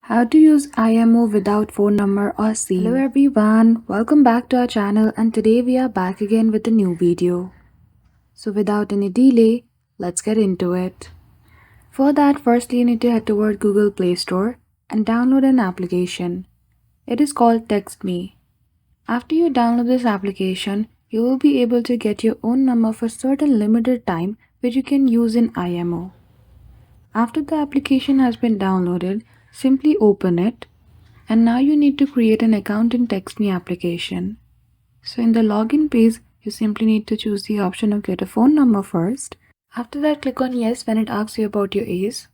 How to use IMO without phone number or SIM. Hello everyone, welcome back to our channel and today we are back again with a new video. So without any delay, let's get into it. For that, firstly you need to head toward Google Play Store and download an application. It is called TextMe. After you download this application, you will be able to get your own number for certain limited time which you can use in IMO. After the application has been downloaded, simply open it. And now you need to create an account in TextMe application. So in the login page, you simply need to choose the option of get a phone number first. After that, click on yes when it asks you about your age.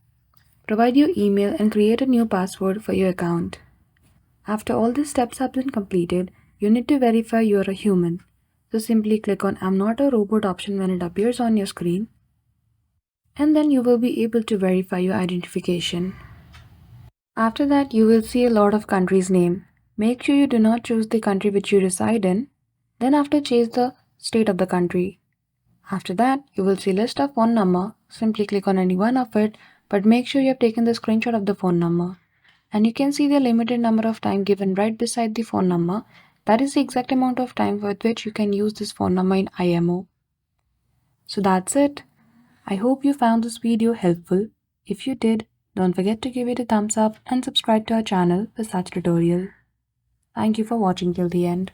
Provide your email and create a new password for your account. After all the steps have been completed, you need to verify you are a human. So simply click on I'm not a robot option when it appears on your screen. And then you will be able to verify your identification. After that, you will see a lot of countries' name. Make sure you do not choose the country which you reside in. Then after, choose the state of the country. After that, you will see list of phone number. Simply click on any one of it, but make sure you have taken the screenshot of the phone number. And you can see the limited number of time given right beside the phone number. That is the exact amount of time with which you can use this phone number in IMO. So that's it. I hope you found this video helpful. If you did, don't forget to give it a thumbs up and subscribe to our channel for such tutorial. Thank you for watching till the end.